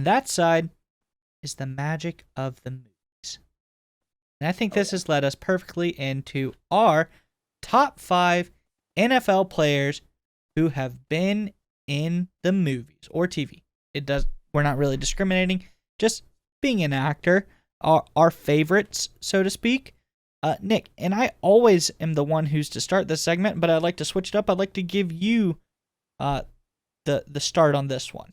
that side is the magic of the movies. And I think this has led us perfectly into our top 5 NFL players who have been in the movies or TV. We're not really discriminating, just being an actor, our favorites, so to speak. Nick, and I always am the one who's to start this segment, but I'd like to switch it up. I'd like to give you the start on this one.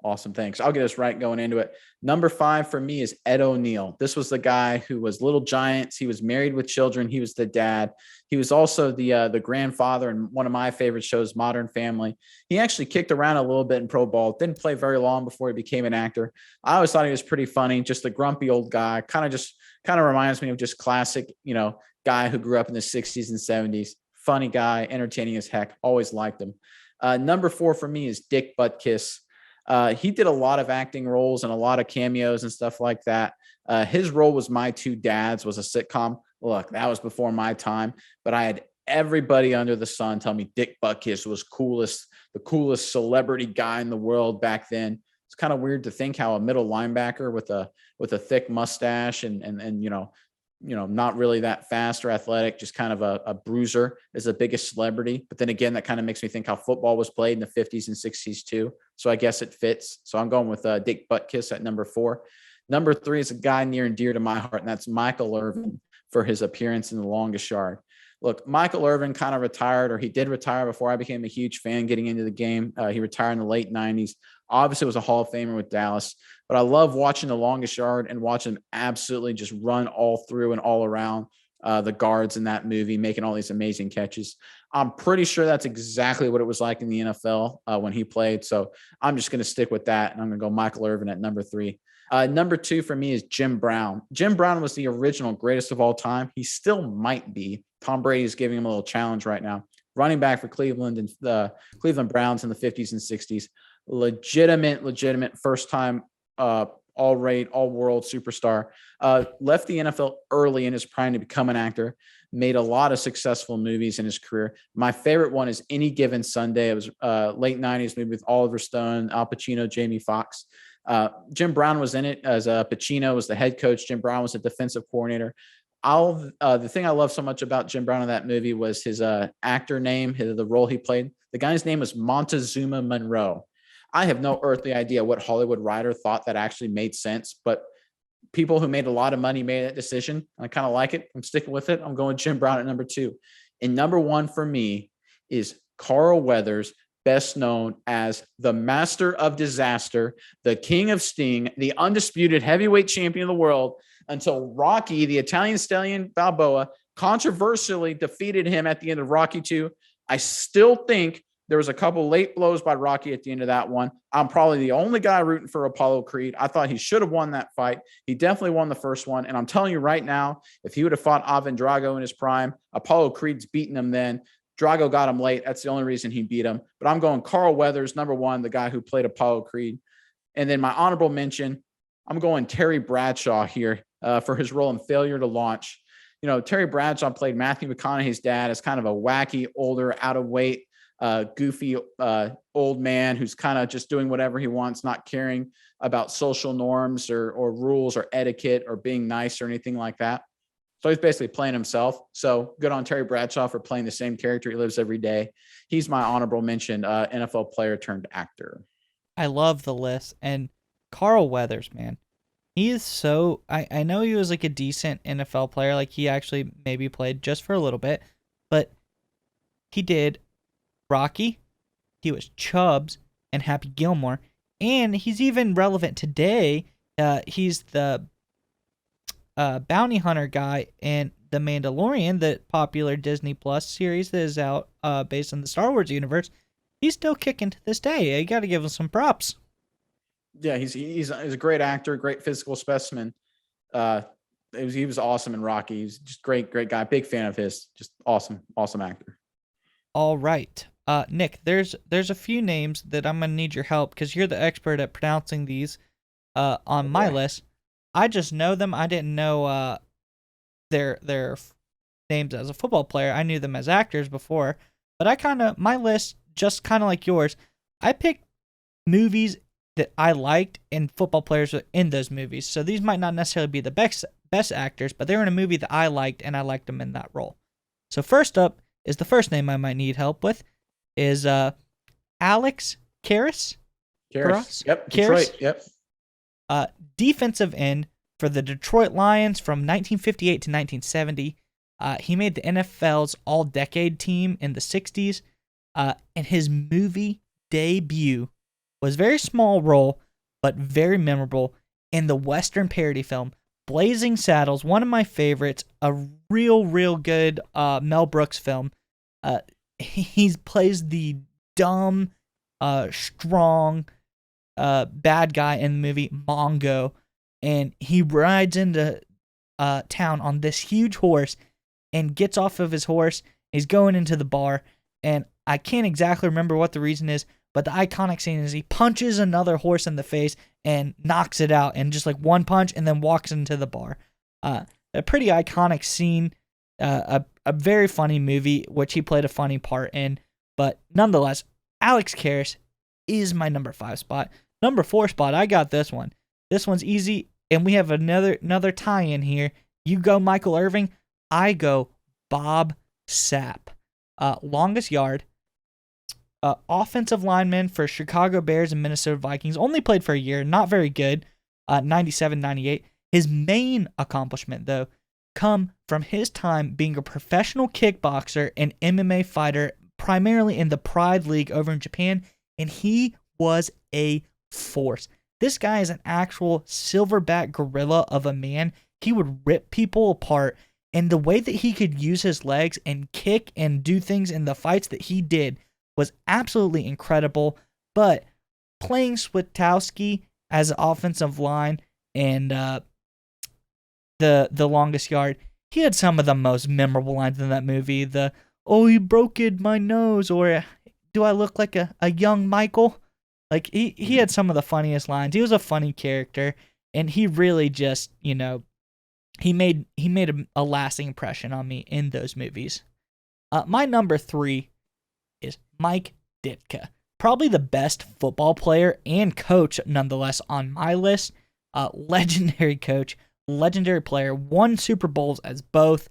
Awesome. Thanks. I'll get us right going into it. Number 5 for me is Ed O'Neill. This was the guy who was Little Giants. He was married with children. He was the dad. He was also the grandfather in one of my favorite shows, Modern Family. He actually kicked around a little bit in pro ball. Didn't play very long before he became an actor. I always thought he was pretty funny. Just a grumpy old guy. Kind of reminds me of just classic, guy who grew up in the 60s and 70s. Funny guy, entertaining as heck. Always liked him. Number 4 for me is Dick Butkus. He did a lot of acting roles and a lot of cameos and stuff like that. His role was My Two Dads, was a sitcom. Look, that was before my time, but I had everybody under the sun tell me Dick Butkus was the coolest celebrity guy in the world back then. It's kind of weird to think how a middle linebacker with a thick mustache and not really that fast or athletic, just kind of a bruiser is the biggest celebrity. But then again, that kind of makes me think how football was played in the 50s and 60s too. So I guess it fits. So I'm going with Dick Butkus at number 4. Number 3 is a guy near and dear to my heart, and that's Michael Irvin for his appearance in The Longest Yard. Look, Michael Irvin kind of retired, or he did retire before I became a huge fan getting into the game. He retired in the late 90s. Obviously was a Hall of Famer with Dallas, but I love watching The Longest Yard and watching him absolutely just run all through and all around the guards in that movie, making all these amazing catches. I'm pretty sure that's exactly what it was like in the NFL when he played. So I'm just going to stick with that, and I'm going to go Michael Irvin at number 3. Number 2 for me is Jim Brown. Jim Brown was the original greatest of all time. He still might be. Tom Brady is giving him a little challenge right now. Running back for Cleveland and the Cleveland Browns in the 50s and 60s. Legitimate first time all-rate, all-world superstar. Left the NFL early in his prime to become an actor. Made a lot of successful movies in his career. My favorite one is Any Given Sunday. It was late 90s movie with Oliver Stone, Al Pacino, Jamie Foxx. Jim Brown was in it as Pacino was the head coach. Jim Brown was the defensive coordinator. The thing I love so much about Jim Brown in that movie was his actor name, the role he played. The guy's name was Montezuma Monroe. I have no earthly idea what Hollywood writer thought that actually made sense, but people who made a lot of money made that decision. I kind of like it. I'm sticking with it. I'm going Jim Brown at number 2. And number 1 for me is Carl Weathers, best known as the Master of Disaster, the King of Sting, the undisputed heavyweight champion of the world, until Rocky, the Italian stallion Balboa, controversially defeated him at the end of Rocky 2. I still think there was a couple late blows by Rocky at the end of that one. I'm probably the only guy rooting for Apollo Creed. I thought he should have won that fight. He definitely won the first one. And I'm telling you right now, if he would have fought Ivan Drago in his prime, Apollo Creed's beaten him then. Drago got him late. That's the only reason he beat him. But I'm going Carl Weathers, number 1, the guy who played Apollo Creed. And then my honorable mention, I'm going Terry Bradshaw here for his role in Failure to Launch. Terry Bradshaw played Matthew McConaughey's dad as kind of a wacky, older, out of weight, goofy old man who's kind of just doing whatever he wants, not caring about social norms or rules or etiquette or being nice or anything like that. So he's basically playing himself. So good on Terry Bradshaw for playing the same character he lives every day. He's my honorable mention, NFL player turned actor. I love the list. And Carl Weathers, man, he is so, I know he was like a decent NFL player. Like he actually maybe played just for a little bit, but he did Rocky, he was Chubbs and Happy Gilmore, and he's even relevant today. He's the bounty hunter guy in The Mandalorian, the popular Disney Plus series that is out based on the Star Wars universe. He's still kicking to this day. You got to give him some props. Yeah, he's a great actor, great physical specimen. He was awesome in Rocky. He's just great guy. Big fan of his. Just awesome actor. All right. Nick, there's a few names that I'm going to need your help because you're the expert at pronouncing these on my list. I just know them. I didn't know their names as a football player. I knew them as actors before, but my list, just kind of like yours, I picked movies that I liked and football players were in those movies. So these might not necessarily be the best actors, but they were in a movie that I liked and I liked them in that role. So first up is the first name I might need help with is Alex Karras. Karras. Yep. Karras, Detroit. Yep. defensive end for the Detroit Lions from 1958 to 1970. He made the NFL's All-Decade team in the 60s, and his movie debut was a very small role, but very memorable in the Western parody film Blazing Saddles, one of my favorites, a real good Mel Brooks film. He plays the dumb, strong, bad guy in the movie Mongo, and he rides into town on this huge horse and gets off of his horse. He's going into the bar, and I can't exactly remember what the reason is, but the iconic scene is he punches another horse in the face and knocks it out, and just like one punch, and then walks into the bar. A pretty iconic scene, a very funny movie, which he played a funny part in. But nonetheless, Alex Karras is my number 5 spot. Number 4 spot, I got this one. This one's easy, and we have another tie-in here. You go Michael Irving, I go Bob Sapp. Longest yard. Offensive lineman for Chicago Bears and Minnesota Vikings. Only played for a year. Not very good. 97-98. His main accomplishment, though, come from his time being a professional kickboxer and MMA fighter, primarily in the Pride League over in Japan, and he was a force. This guy is an actual silverback gorilla of a man. He would rip people apart, and the way that he could use his legs and kick and do things in the fights that he did was absolutely incredible. But playing Switkowski as an offensive line and the longest yard, he had some of the most memorable lines in that movie. The, "Oh, you broke my nose," or "Do I look like a young Michael?" Like, he had some of the funniest lines. He was a funny character, and he really just, he made a lasting impression on me in those movies. My number 3 is Mike Ditka. Probably the best football player and coach, nonetheless, on my list. Legendary coach, legendary player, won Super Bowls as both.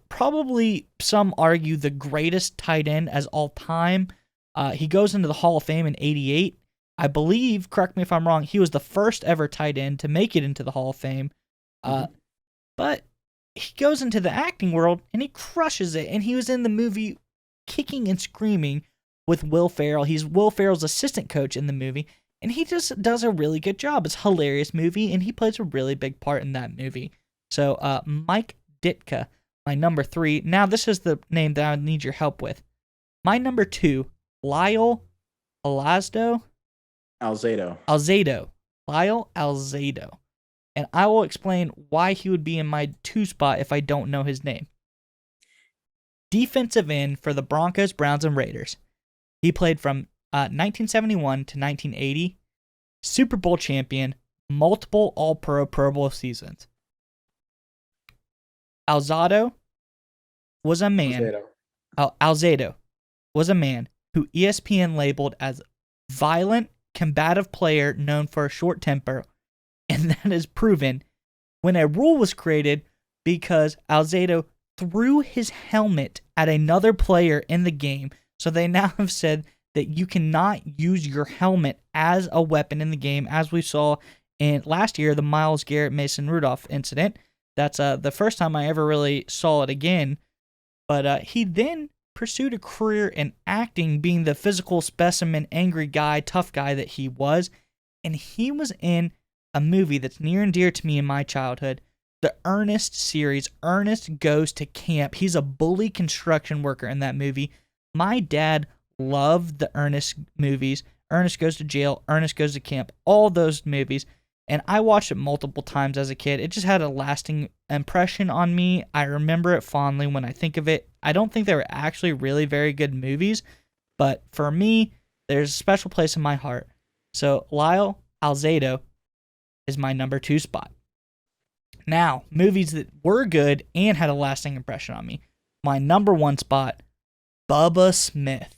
Probably some argue the greatest tight end as all time. He goes into the Hall of Fame in 88. I believe, correct me if I'm wrong, he was the first ever tight end to make it into the Hall of Fame. But he goes into the acting world and he crushes it. And he was in the movie Kicking and Screaming with Will Ferrell. He's Will Ferrell's assistant coach in the movie, and he just does a really good job. It's a hilarious movie, and he plays a really big part in that movie. So, Mike Ditka, my number 3. Now, this is the name that I need your help with. My number 2, Lyle Alzado. Lyle Alzado. And I will explain why he would be in my 2 spot if I don't know his name. Defensive end for the Broncos, Browns, and Raiders. He played from 1971 to 1980. Super Bowl champion, multiple All-Pro, Pro Bowl seasons. Alzado was a man. Alzado was a man who ESPN labeled as violent, combative player known for a short temper, and that is proven when a rule was created because Alzado threw his helmet at another player in the game. So they now have said that you cannot use your helmet as a weapon in the game, as we saw in last year, the Myles Garrett Mason Rudolph incident. That's the first time I ever really saw it again. But he then pursued a career in acting, being the physical specimen, angry guy, tough guy that he was. And he was in a movie that's near and dear to me in my childhood, the Ernest series. Ernest Goes to Camp. He's a bully construction worker in that movie. My dad loved the Ernest movies. Ernest Goes to Jail, Ernest Goes to Camp, all those movies. And I watched it multiple times as a kid. It just had a lasting impression on me. I remember it fondly when I think of it. I don't think they were actually really very good movies, but for me, there's a special place in my heart. So Lyle Alzado is my number 2 spot. Now, movies that were good and had a lasting impression on me. My number 1 spot, Bubba Smith.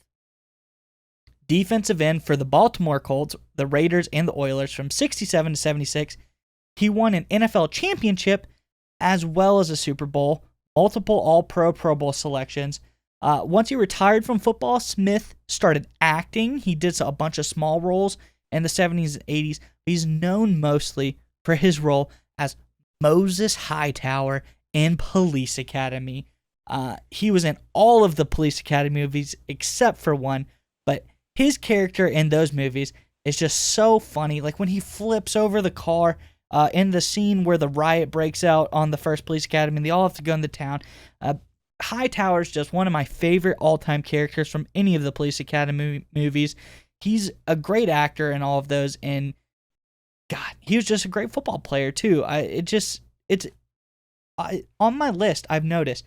defensive end for the Baltimore Colts, the Raiders, and the Oilers from 67 to 76. He won an NFL championship as well as a Super Bowl, multiple All-Pro, Pro Bowl selections. Once he retired from football, Smith started acting. He did a bunch of small roles in the 70s and 80s. He's known mostly for his role as Moses Hightower in Police Academy. He was in all of the Police Academy movies except for one, but his character in those movies is just so funny. Like when he flips over the car in the scene where the riot breaks out on the first Police Academy and they all have to go into town. Hightower is just one of my favorite all-time characters from any of the Police Academy movies. He's a great actor in all of those, and God, he was just a great football player too. On my list, I've noticed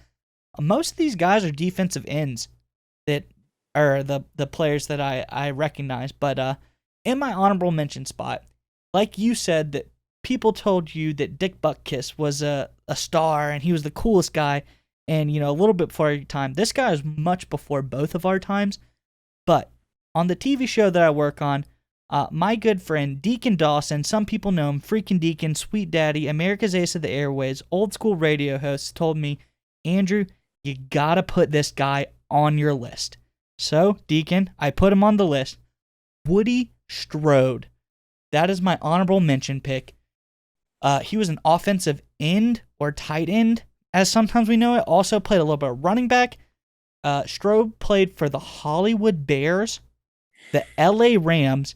most of these guys are defensive ends that are the players that I recognize. But in my honorable mention spot, like you said, that people told you that Dick Butkus was a star and he was the coolest guy, and a little bit before your time. This guy is much before both of our times. But on the TV show that I work on, my good friend Deacon Dawson, some people know him, Freaking Deacon, Sweet Daddy, America's Ace of the Airways, old school radio host, told me, Andrew, you gotta put this guy on your list. So, Deacon, I put him on the list. Woody Strode. That is my honorable mention pick. He was an offensive end or tight end, as sometimes we know it. Also played a little bit of running back. Strode played for the Hollywood Bears, the LA Rams,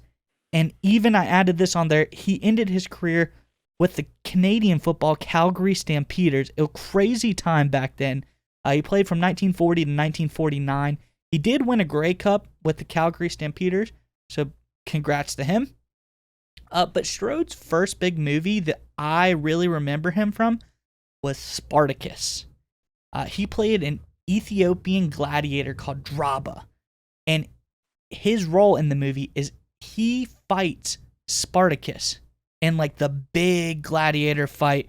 and even I added this on there, he ended his career with the Canadian football Calgary Stampeders. A crazy time back then. He played from 1940 to 1949. He did win a Grey Cup with the Calgary Stampeders, so congrats to him. But Strode's first big movie that I really remember him from was Spartacus. He played an Ethiopian gladiator called Draba, and his role in the movie is he fights Spartacus in like the big gladiator fight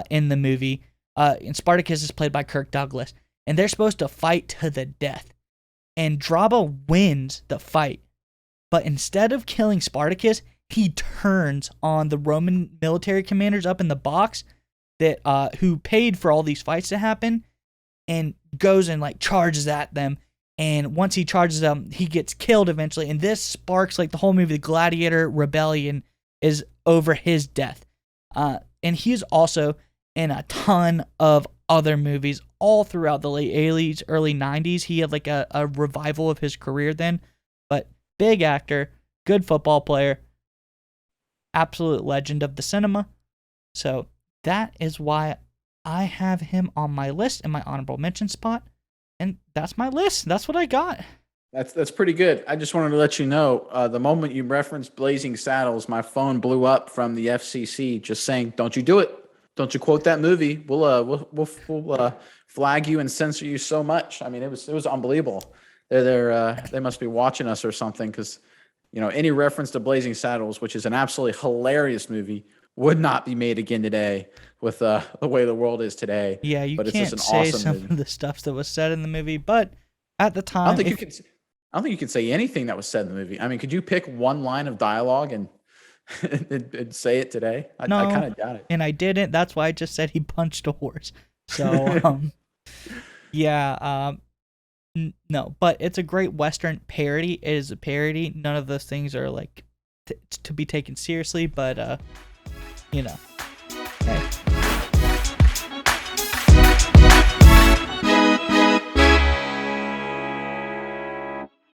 in the movie. And Spartacus is played by Kirk Douglas, and they're supposed to fight to the death. And Draba wins the fight, but instead of killing Spartacus, he turns on the Roman military commanders up in the box that who paid for all these fights to happen, and goes and like charges at them. And once he charges them, he gets killed eventually. And this sparks like the whole movie. The Gladiator Rebellion is over his death. And he's also in a ton of other movies all throughout the late 80s, early 90s. He had like a revival of his career then. But big actor, good football player, absolute legend of the cinema. So that is why I have him on my list in my honorable mention spot. And that's my list. That's what I got. That's pretty good. I just wanted to let you know, the moment you referenced Blazing Saddles, my phone blew up from the FCC just saying, "Don't you do it? Don't you quote that movie? We'll flag you and censor you so much." I mean, it was unbelievable. They must be watching us or something, because any reference to Blazing Saddles, which is an absolutely hilarious movie, would not be made again today with the way the world is today. Yeah, you but it's can't just an say awesome some movie. of the stuff that was said in the movie, but at the time, I don't think you can say anything that was said in the movie. I mean, could you pick one line of dialogue and and say it today? I kind of doubt it. And I didn't. That's why I just said he punched a horse. So, yeah, no, but it's a great Western parody. It is a parody. None of those things are like to be taken seriously, but hey.